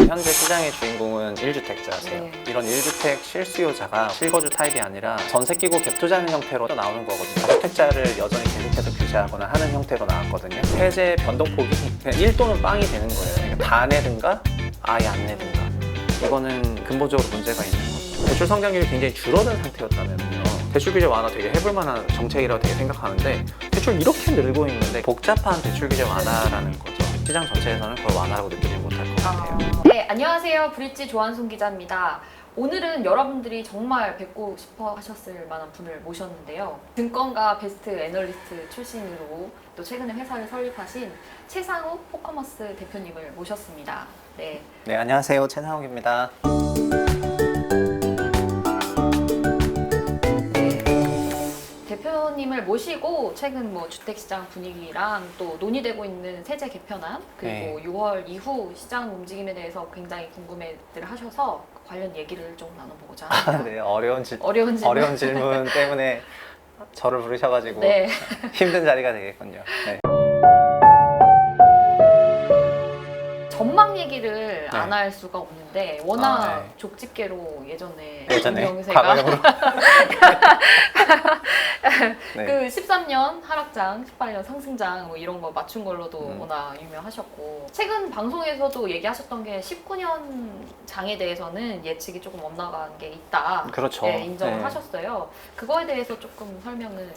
현재 시장의 주인공은 1주택자세요. 네. 이런 1주택 실수요자가 실거주 타입이 아니라 전세 끼고 갭 투자하는 형태로 나오는 거거든요. 다주택자를 여전히 계속해서 규제하거나 하는 형태로 나왔거든요. 세제 변동폭이 그냥 1 또는 빵이 되는 거예요. 그러니까 다 내든가 아예 안 내든가. 이거는 근본적으로 문제가 있는 거죠. 대출 성장률이 굉장히 줄어든 상태였다면요. 대출 규제 완화 되게 해볼 만한 정책이라고 되게 생각하는데 대출 이렇게 늘고 있는데 복잡한 대출 규제 완화라는 거죠. 시장 전체에서는 그걸 완화라고 느끼지 못할 것 같아요. 네, 안녕하세요. 브릿지 조한순 기자입니다. 오늘은 여러분들이 정말 뵙고 싶어 하셨을 만한 분을 모셨는데요. 증권가 베스트 애널리스트 출신으로 또 최근에 회사를 설립하신 최상욱 포커머스 대표님을 모셨습니다. 네. 네, 안녕하세요. 최상욱입니다. 대표님을 모시고 최근 뭐 주택시장 분위기랑 또 논의되고 있는 세제 개편안 그리고 네. 6월 이후 시장 움직임에 대해서 굉장히 궁금해들 하셔서 관련 얘기를 좀 나눠보고자 합니다. 네, 어려운 어려운 질문 때문에 저를 부르셔가지고 네. 힘든 자리가 되겠군요. 네. 전망 얘기를 네. 안 할 수가 없는데 워낙 네. 족집게로 예전에 과거형으로. 네. 그 13년 하락장, 18년 상승장 뭐 이런 거 맞춘 걸로도 음. 워낙 유명하셨고 최근 방송에서도 얘기하셨던 게 19년 장에 대해서는 예측이 조금 엇나간 게 있다. 그렇죠. 네, 인정을 네. 하셨어요. 그거에 대해서 조금 설명을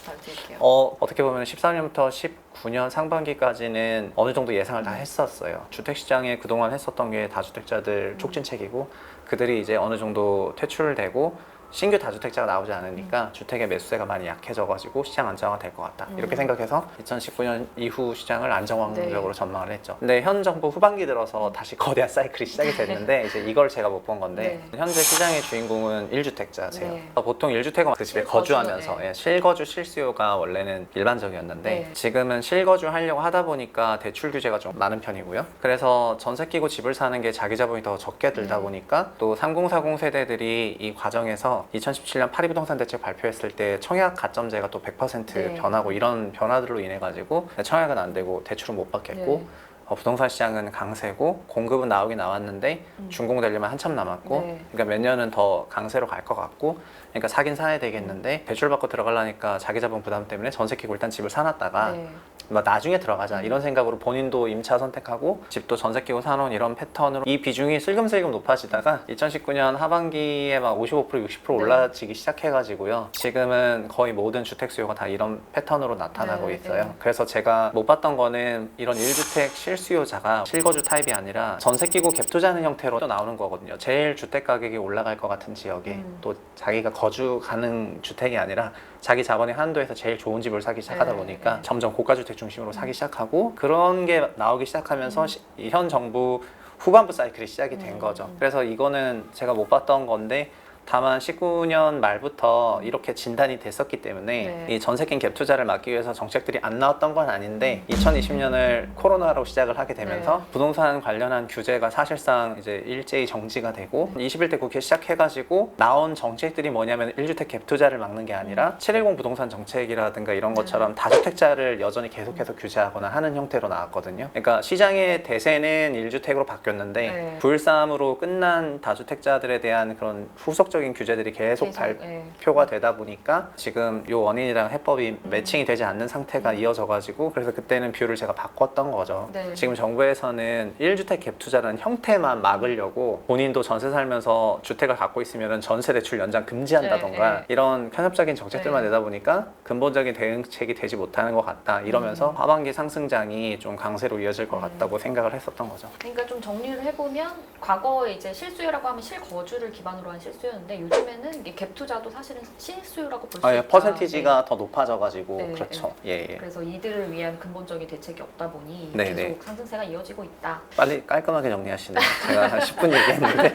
부탁드릴게요. 어떻게 보면 14년부터 19년 상반기까지는 어느 정도 예상을 다 했었어요. 주택시장에 그동안 했었던 게 다주택자들 촉진책이고 그들이 이제 어느 정도 퇴출되고 신규 다주택자가 나오지 않으니까 주택의 매수세가 많이 약해져가지고 시장 안정화가 될 것 같다. 이렇게 생각해서 2019년 이후 시장을 안정적으로 전망을 했죠. 근데 현 정부 후반기 들어서 다시 거대한 사이클이 시작이 됐는데 이제 이걸 제가 못 본 건데 현재 시장의 주인공은 1주택자세요. 네. 보통 1주택은 그 집에 실거주, 거주하면서 네. 실거주 실수요가 원래는 일반적이었는데 네. 지금은 실거주 하려고 하다 보니까 대출 규제가 좀 많은 편이고요. 그래서 전세 끼고 집을 사는 게 자기 자본이 더 적게 들다 보니까 또 3040 세대들이 이 과정에서 2017년 파리부동산 대책 발표했을 때 청약 가점제가 또 100% 네. 변하고 이런 변화들로 인해 가지고 청약은 안 되고 대출은 못 받겠고 네. 부동산 시장은 강세고 공급은 나오긴 나왔는데 준공되려면 한참 남았고 네. 그러니까 몇 년은 더 강세로 갈 것 같고 그러니까 사긴 사야 되겠는데 대출 받고 들어가려니까 자기 자본 부담 때문에 전세 끼고 일단 집을 사놨다가 네. 나중에 들어가자 이런 생각으로 본인도 임차 선택하고 집도 전세 끼고 사놓은 이런 패턴으로 이 비중이 슬금슬금 높아지다가 2019년 하반기에 막 55% 60% 올라지기 시작해가지고요. 지금은 거의 모든 주택 수요가 다 이런 패턴으로 나타나고 네, 있어요. 네. 그래서 제가 못 봤던 거는 이런 1주택 실수요자가 실거주 타입이 아니라 전세 끼고 갭 투자하는 형태로 또 나오는 거거든요. 제일 주택 가격이 올라갈 것 같은 지역에 또 자기가 거주 가능 주택이 아니라 자기 자본의 한도에서 제일 좋은 집을 사기 시작하다 네, 보니까 네. 점점 고가주택 중심으로 사기 시작하고 그런 게 나오기 시작하면서 이 현 정부 후반부 사이클이 시작이 된 거죠. 그래서 이거는 제가 못 봤던 건데 다만 19년 말부터 이렇게 진단이 됐었기 때문에 네. 이 전세 낀 갭 투자를 막기 위해서 정책들이 안 나왔던 건 아닌데 2020년을 코로나로 시작을 하게 되면서 네. 부동산 관련한 규제가 사실상 이제 일제히 정지가 되고 21대 국회 시작해가지고 나온 정책들이 뭐냐면 1주택 갭 투자를 막는 게 아니라 710 부동산 정책이라든가 이런 것처럼 다주택자를 여전히 계속해서 규제하거나 하는 형태로 나왔거든요. 그러니까 시장의 대세는 1주택으로 바뀌었는데 네. 불삼으로 끝난 다주택자들에 대한 그런 후속적인 규제들이 계속 발표가 되다 보니까 지금 요 원인이랑 해법이 매칭이 되지 않는 상태가 이어져가지고 그래서 그때는 뷰를 제가 바꿨던 거죠. 네. 지금 정부에서는 1주택 갭 투자라는 형태만 막으려고 본인도 전세 살면서 주택을 갖고 있으면 전세 대출 연장 금지한다던가 네, 네. 이런 편협적인 정책들만 네. 내다 보니까 근본적인 대응책이 되지 못하는 것 같다 이러면서 하반기 상승장이 좀 강세로 이어질 것 같다고 생각을 했었던 거죠. 그러니까 좀 정리를 해보면 과거에 이제 실수요라고 하면 실거주를 기반으로 한 실수요였는데 요즘에는 이게 갭 투자도 사실은 실수요라고 볼 수 있다. 퍼센티지가 더 높아져가지고 네, 그렇죠. 예. 그래서 이들을 위한 근본적인 대책이 없다 보니 네, 계속 네. 상승세가 이어지고 있다. 빨리 깔끔하게 정리하시네요. 제가 한 10분 얘기했는데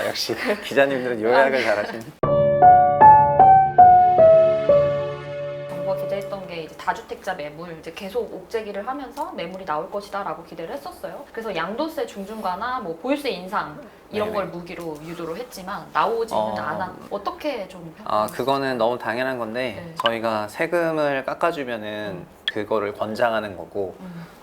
역시 기자님들은 요약을 잘하시네. 정부가 기대했던 게 이제 다주택자 매물 이제 계속 옥죄기를 하면서 매물이 나올 것이다라고 기대를 했었어요. 그래서 양도세 중중과나 뭐 보유세 인상 이런 네네. 걸 무기로 유도를 했지만 나오지는 않아. 어떻게 좀 그거는 너무 당연한 건데 네. 저희가 세금을 깎아주면은 그거를 권장하는 거고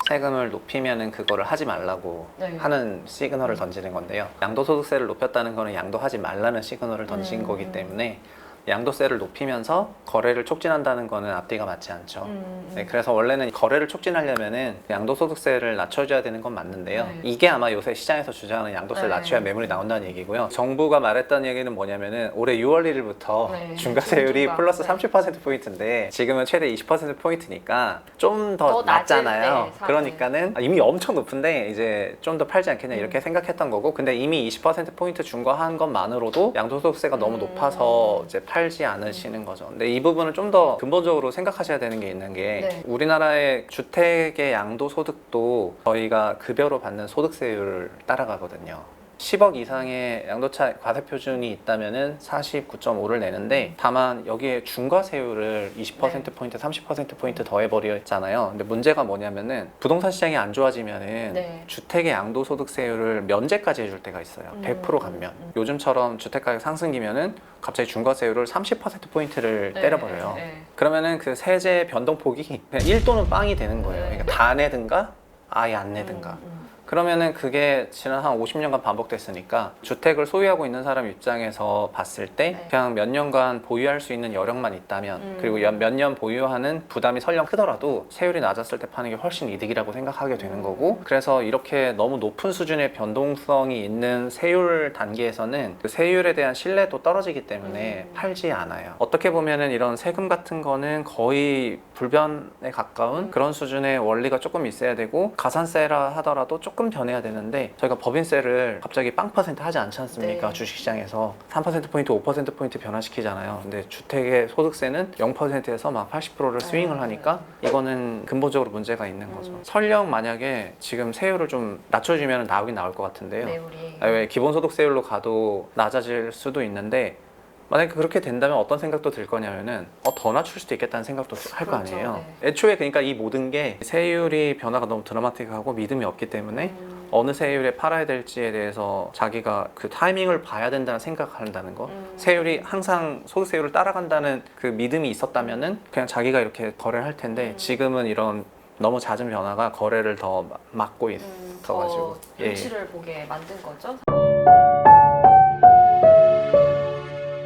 세금을 높이면은 그거를 하지 말라고 네. 하는 시그널을 던지는 건데요. 양도소득세를 높였다는 거는 양도하지 말라는 시그널을 던진 거기 때문에 양도세를 높이면서 거래를 촉진한다는 거는 앞뒤가 맞지 않죠. 네, 그래서 원래는 거래를 촉진하려면은 양도소득세를 낮춰줘야 되는 건 맞는데요. 네. 이게 아마 요새 시장에서 주장하는 양도세를 네. 낮춰야 매물이 나온다는 얘기고요. 정부가 말했던 얘기는 뭐냐면은 올해 6월 1일부터 네. 중과세율이 중과. 플러스 네. 30%포인트인데 지금은 최대 20%포인트니까 좀 더 더 낮을 낮잖아요. 때 사는. 그러니까는 이미 엄청 높은데 이제 좀 더 팔지 않겠냐 이렇게 생각했던 거고, 근데 이미 20%포인트 중과한 것만으로도 양도소득세가 너무 높아서 이제 팔지 않으시는 거죠. 근데 이 부분을 좀 더 근본적으로 생각하셔야 되는 게 있는 게 네. 우리나라의 주택의 양도소득도 저희가 급여로 받는 소득세율을 따라가거든요. 10억 이상의 양도차 과세표준이 있다면은 49.5를 내는데, 다만 여기에 중과세율을 20%포인트, 30%포인트 더해버렸잖아요. 근데 문제가 뭐냐면은 부동산 시장이 안 좋아지면은 네. 주택의 양도소득세율을 면제까지 해줄 때가 있어요. 100% 감면. 요즘처럼 주택가격 상승기면은 갑자기 중과세율을 30%포인트를 때려버려요. 그러면은 그 세제 변동폭이 그냥 1또는 빵이 되는 거예요. 그러니까 다 내든가 아예 안 내든가. 그러면은 그게 지난 한 50년간 반복됐으니까 주택을 소유하고 있는 사람 입장에서 봤을 때 네. 그냥 몇 년간 보유할 수 있는 여력만 있다면 그리고 몇 년 보유하는 부담이 설령 크더라도 세율이 낮았을 때 파는 게 훨씬 이득이라고 생각하게 되는 거고, 그래서 이렇게 너무 높은 수준의 변동성이 있는 세율 단계에서는 그 세율에 대한 신뢰도 떨어지기 때문에 팔지 않아요. 어떻게 보면은 이런 세금 같은 거는 거의 불변에 가까운 그런 수준의 원리가 조금 있어야 되고, 가산세라 하더라도 조금 변해야 되는데 저희가 법인세를 갑자기 빵 퍼센트 하지 않지 않습니까? 네. 주식시장에서 3%포인트, 5%포인트 변화시키잖아요. 근데 주택의 소득세는 0%에서 막 80%를 스윙을 하니까 이거는 근본적으로 문제가 있는 거죠. 설령 만약에 지금 세율을 좀 낮춰주면 나오긴 나올 것 같은데요. 매물이. 왜 기본소득세율로 가도 낮아질 수도 있는데, 만약에 그렇게 된다면 어떤 생각도 들 거냐면은 더 낮출 수도 있겠다는 생각도 할 거 그렇죠. 아니에요. 네. 애초에 그러니까 이 모든 게 세율이 변화가 너무 드라마틱하고 믿음이 없기 때문에 어느 세율에 팔아야 될지에 대해서 자기가 그 타이밍을 봐야 된다는 생각을 한다는 거. 세율이 항상 소득세율을 따라간다는 그 믿음이 있었다면은 그냥 자기가 이렇게 거래를 할 텐데 지금은 이런 너무 잦은 변화가 거래를 더 막고 있어가지고 더 눈치를 보게 만든 거죠.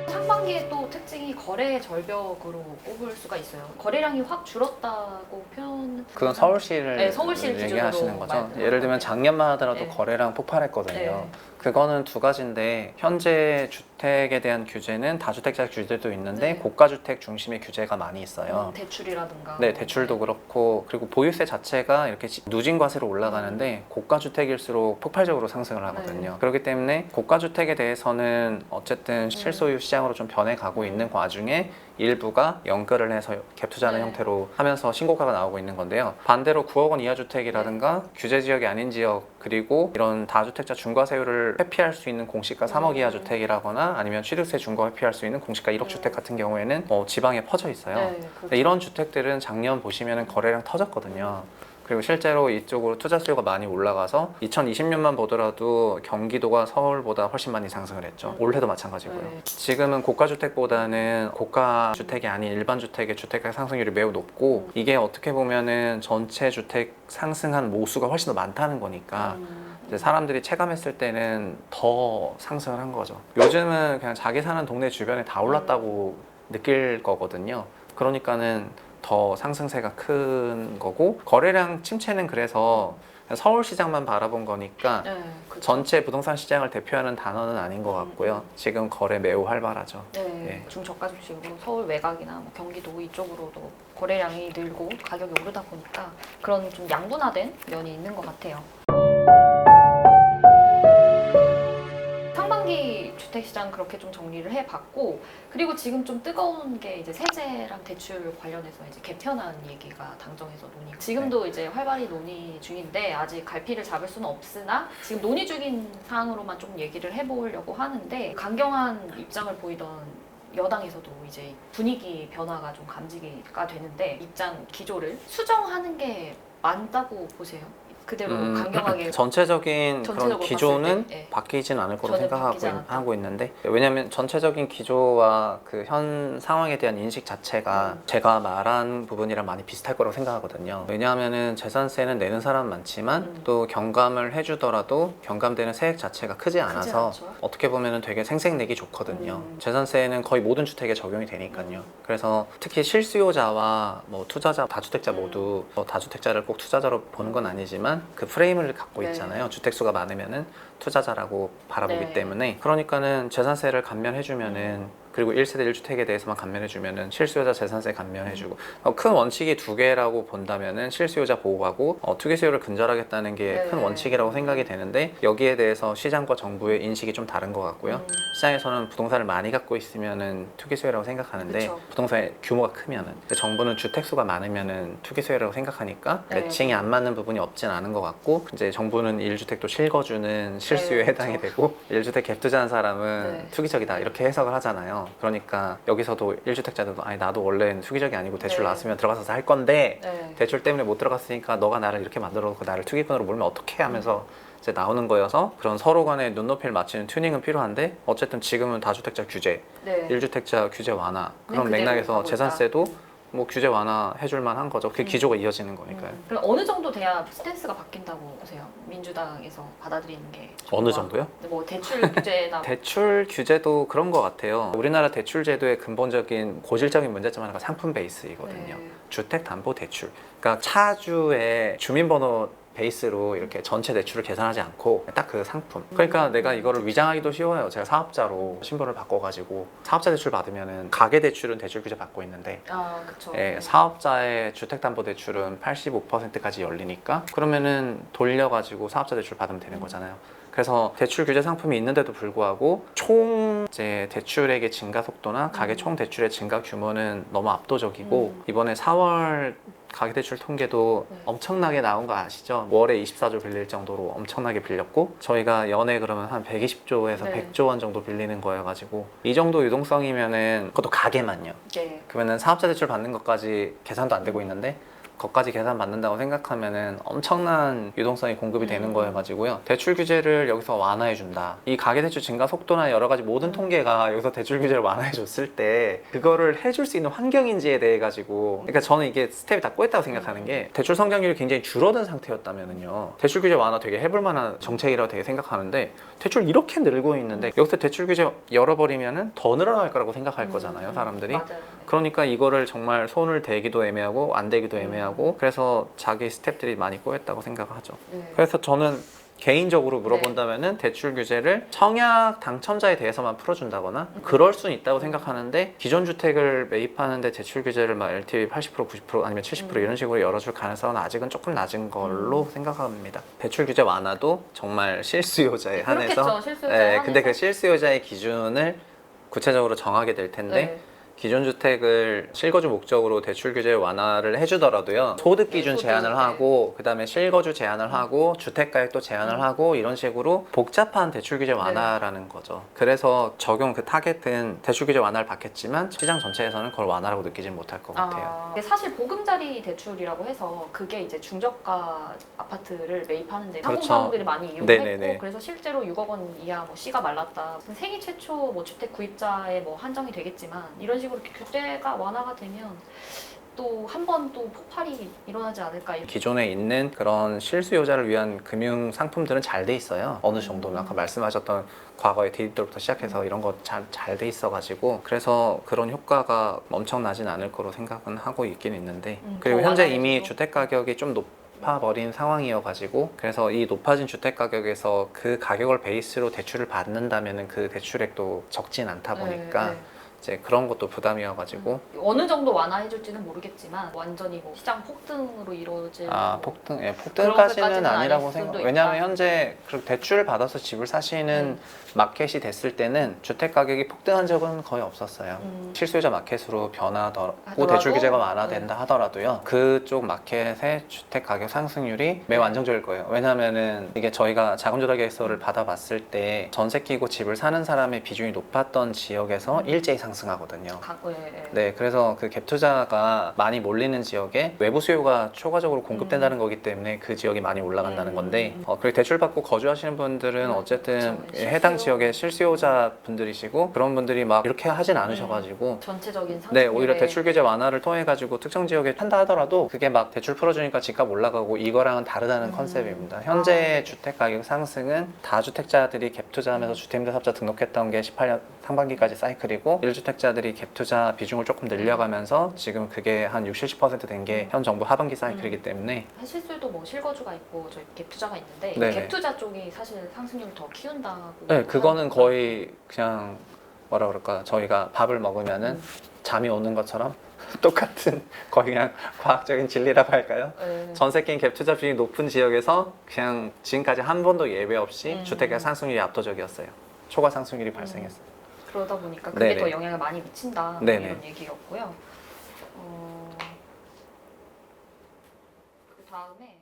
상반기에 또 특징이 거래 절벽으로 꼽을 수가 있어요. 거래량이 확 줄었다고 표현. 그건 서울시를 네, 서울시를 얘기하시는 기준으로 거죠. 예를 들면 작년만 하더라도 네. 거래량 폭발했거든요. 네. 그거는 두 가지인데, 현재 주택에 대한 규제는 다주택자 규제도 있는데 네. 고가주택 중심의 규제가 많이 있어요. 대출이라든가. 네, 대출도 그렇고, 그리고 보유세 자체가 이렇게 누진과세로 올라가는데 고가주택일수록 폭발적으로 상승을 하거든요. 네. 그렇기 때문에 고가주택에 대해서는 어쨌든 실소유 시장으로 좀 변해가고 있는 와중에 일부가 연결을 해서 갭 투자하는 네. 형태로 하면서 신고가가 나오고 있는 건데요. 반대로 9억 원 이하 주택이라든가 규제 지역이 아닌 지역, 그리고 이런 다주택자 중과세율을 회피할 수 있는 공시가 3억 이하 주택이라거나 아니면 취득세 중과 회피할 수 있는 공시가 1억 주택 같은 경우에는 지방에 퍼져 있어요. 네, 그렇죠. 이런 주택들은 작년 보시면은 거래량 터졌거든요. 그리고 실제로 이쪽으로 투자 수요가 많이 올라가서 2020년만 보더라도 경기도가 서울보다 훨씬 많이 상승을 했죠. 올해도 마찬가지고요. 네. 지금은 고가주택보다는 고가주택이 아닌 일반 주택의 주택가격 상승률이 매우 높고, 이게 어떻게 보면은 전체 주택 상승한 모수가 훨씬 더 많다는 거니까 이제 사람들이 체감했을 때는 더 상승을 한 거죠. 요즘은 그냥 자기 사는 동네 주변에 다 올랐다고 느낄 거거든요. 그러니까는 더 상승세가 큰 거고, 거래량 침체는 그래서 서울시장만 바라본 거니까 네, 그렇죠. 전체 부동산 시장을 대표하는 단어는 아닌 것 같고요. 지금 거래 매우 활발하죠. 네, 예. 중저가 주식으로 서울 외곽이나 뭐 경기도 이쪽으로도 거래량이 늘고 가격이 오르다 보니까 그런 좀 양분화된 면이 있는 것 같아요. 상반기 주택시장 그렇게 좀 정리를 해봤고, 그리고 지금 좀 뜨거운 게 이제 세제랑 대출 관련해서 이제 개편안 얘기가 당정에서 논의. 지금도 이제 활발히 논의 중인데 아직 갈피를 잡을 수는 없으나 지금 논의 중인 사항으로만 좀 얘기를 해보려고 하는데, 강경한 입장을 보이던 여당에서도 이제 분위기 변화가 좀 감지가 되는데 입장 기조를 수정하는 게 맞다고 보세요? 그대로 강경하게 전체적인 그런 전체적으로 기조는 봤을 때, 예. 바뀌진 않을 거로 저는 바뀌지 않았다. 하고 있는데, 왜냐하면 전체적인 기조와 그 현 상황에 대한 인식 자체가 제가 말한 부분이랑 많이 비슷할 거라고 생각하거든요. 왜냐하면은 재산세는 내는 사람 많지만 또 경감을 해주더라도 경감되는 세액 자체가 크지 않아서 않죠. 어떻게 보면은 되게 생색내기 좋거든요. 재산세는 거의 모든 주택에 적용이 되니까요. 그래서 특히 실수요자와 뭐 투자자, 다주택자 모두 다주택자를 꼭 투자자로 보는 건 아니지만 그 프레임을 갖고 네. 있잖아요. 주택수가 많으면은 투자자라고 바라보기 네. 때문에, 그러니까는 재산세를 감면해주면은, 그리고 1세대 1주택에 대해서만 감면해주면은 실수요자 재산세 감면해주고, 큰 원칙이 두 개라고 본다면은 실수요자 보호하고 투기 수요를 근절하겠다는 게 큰 네. 원칙이라고 생각이 되는데, 여기에 대해서 시장과 정부의 인식이 좀 다른 것 같고요. 시장에서는 부동산을 많이 갖고 있으면은 투기 수요라고 생각하는데, 그쵸. 부동산의 규모가 크면은, 근데 정부는 주택 수가 많으면은 투기 수요라고 생각하니까 네. 매칭이 안 맞는 부분이 없진 않은 것 같고, 이제 정부는 1주택도 실거주는 실수요에 네, 해당이 그쵸. 되고 1주택 갭 투자한 사람은 네. 투기적이다 이렇게 해석을 하잖아요. 그러니까 여기서도 1주택자들도 아니 나도 원래는 투기적이 아니고 대출 네. 나왔으면 들어가서 할 건데 네. 대출 때문에 못 들어갔으니까 너가 나를 이렇게 만들어 놓고 나를 투기꾼으로 몰면 어떡해 하면서 이제 나오는 거여서, 그런 서로 간의 눈높이를 맞추는 튜닝은 필요한데, 어쨌든 지금은 다주택자 규제, 네. 1주택자 규제 완화, 그런 그대로 맥락에서 가고 재산세도 뭐 규제 완화 해줄 만한 거죠. 그 기조가 이어지는 거니까요. 그럼 어느 정도 돼야 스탠스가 바뀐다고 보세요? 민주당에서 받아들이는 게 어느 좋아? 정도요? 뭐 대출 규제나 대출 규제도 그런 것 같아요. 우리나라 대출 제도의 근본적인 고질적인 문제점 하나가 상품 베이스이거든요. 네. 주택담보대출. 그러니까 차주의 주민번호 베이스로 이렇게 전체 대출을 계산하지 않고 딱 그 상품. 그러니까 내가 이거를 위장하기도 쉬워요. 제가 사업자로 신분을 바꿔가지고 사업자 대출 받으면은 가계 대출은 대출 규제 받고 있는데, 그쵸. 예, 사업자의 주택담보대출은 85%까지 열리니까 그러면은 돌려가지고 사업자 대출 받으면 되는 거잖아요. 그래서 대출 규제 상품이 있는데도 불구하고 총 이제 대출액의 증가 속도나 가계 총 대출의 증가 규모는 너무 압도적이고, 이번에 4월 가계대출 통계도 네. 엄청나게 나온 거 아시죠? 월에 24조 빌릴 정도로 엄청나게 빌렸고, 저희가 연에 그러면 한 120조에서 네. 100조 원 정도 빌리는 거여가지고, 이 정도 유동성이면은 그것도 가계만요. 네. 그러면은 사업자 대출 받는 것까지 계산도 안 되고 있는데, 그것까지 계산 받는다고 생각하면은 엄청난 유동성이 공급이 되는 거여가지고요. 대출 규제를 여기서 완화해준다. 이 가계대출 증가 속도나 여러 가지 모든 통계가 여기서 대출 규제를 완화해줬을 때 그거를 해줄 수 있는 환경인지에 대해 가지고, 그러니까 저는 이게 스텝이 다 꼬였다고 생각하는 게, 대출 성장률이 굉장히 줄어든 상태였다면은요, 대출 규제 완화 되게 해볼 만한 정책이라고 되게 생각하는데, 대출 이렇게 늘고 있는데 여기서 대출 규제 열어버리면은 더 늘어날 거라고 생각할 거잖아요, 사람들이. 맞아요. 그러니까 이거를 정말 손을 대기도 애매하고 안 대기도 애매하고, 그래서 자기 스텝들이 많이 꼬였다고 생각하죠. 네. 그래서 저는 개인적으로 물어본다면은 대출 규제를 청약 당첨자에 대해서만 풀어준다거나 그럴 수는 있다고 생각하는데, 기존 주택을 매입하는데 대출 규제를 막 LTV 80% 90% 아니면 70% 이런 식으로 열어줄 가능성은 아직은 조금 낮은 걸로 생각합니다. 대출 규제 완화도 정말 실수요자에 한해서, 그렇겠죠. 실수요자에 한해서. 근데 그 실수요자의 기준을 구체적으로 정하게 될 텐데, 네. 기존 주택을 실거주 목적으로 대출 규제 완화를 해주더라도요, 소득 기준 소득, 제한을 네. 하고, 그 다음에 실거주 제한을 하고, 주택가액도 제한을 하고, 이런 식으로 복잡한 대출 규제 완화라는 거죠. 그래서 적용 그 타겟은 대출 규제 완화를 받겠지만 시장 전체에서는 그걸 완화라고 느끼진 못할 것 같아요. 근데 사실 보금자리 대출이라고 해서 그게 이제 중저가 아파트를 매입하는데 그렇죠. 상공가구들이 많이 이용했고, 네네네. 그래서 실제로 6억 원 이하 뭐 C가 말랐다. 생애 최초 뭐 주택 구입자에 뭐 한정이 되겠지만, 이런 식으로 이렇게 규제가 완화가 되면 또 한 번 또 폭발이 일어나지 않을까. 기존에 있는 그런 실수요자를 위한 금융 상품들은 잘 돼 있어요. 어느 정도는 아까 말씀하셨던 과거의 디지털부터 시작해서 이런 거 잘 돼 있어가지고, 그래서 그런 효과가 엄청나진 않을 거로 생각은 하고 있긴 있는데, 그리고 더 현재 완화해줘도. 이미 주택 가격이 좀 높아버린 상황이어가지고, 그래서 이 높아진 주택 가격에서 그 가격을 베이스로 대출을 받는다면은 그 대출액도 적진 않다 보니까 네. 이제 그런 것도 부담이어가지고. 어느 정도 완화해줄지는 모르겠지만 완전히 뭐 시장 폭등으로 이루어질 폭등, 그런 폭등까지는 것까지는 아니라고 아닐 수도 생각. 있다. 왜냐하면 현재 그렇게 대출을 받아서 집을 사시는 마켓이 됐을 때는 주택 가격이 폭등한 적은 거의 없었어요. 실수요자 마켓으로 변하더라도 하더라도? 대출 규제가 완화된다 하더라도요, 그쪽 마켓의 주택 가격 상승률이 매우 안정적일 거예요. 왜냐하면은 이게 저희가 자금조달 계획서를 받아봤을 때 전세 끼고 집을 사는 사람의 비중이 높았던 지역에서 일제히 상승. 상승하거든요. 예. 네, 그래서 그 갭 투자가 많이 몰리는 지역에 외부 수요가 초과적으로 공급된다는 거기 때문에 그 지역이 많이 올라간다는 건데, 그리고 대출 받고 거주하시는 분들은 어쨌든 그쵸. 해당 실수요. 지역의 실수요자 분들이시고 그런 분들이 막 이렇게 하진 않으셔가지고 전체적인 상승. 네, 오히려 대출 규제 완화를 통해 가지고 특정 지역에 한다 하더라도 그게 막 대출 풀어주니까 집값 올라가고 이거랑은 다르다는 컨셉입니다. 현재 네. 주택 가격 상승은 다주택자들이 갭 투자하면서 주택임대사업자 등록했던 게 18년 상반기까지 사이클이고 1주택자들이 갭 투자 비중을 조금 늘려가면서 지금 그게 한 60, 70%된 게 현 정부 하반기 사이클이기 때문에 실수도 뭐 실거주가 있고 저희 갭 투자가 있는데 네네. 갭 투자 쪽이 사실 상승률을 더 키운다고. 네, 그거는 하더라고요. 거의 그냥 뭐라 그럴까, 저희가 밥을 먹으면은 잠이 오는 것처럼 똑같은 거의 그냥 과학적인 진리라고 할까요? 네. 전세 끼인 갭 투자 비중이 높은 지역에서 그냥 지금까지 한 번도 예외 없이 주택가 상승률이 압도적이었어요. 초과 상승률이 발생했어요. 그러다 보니까 그게 네네. 더 영향을 많이 미친다 네네. 이런 얘기였고요. 그 다음에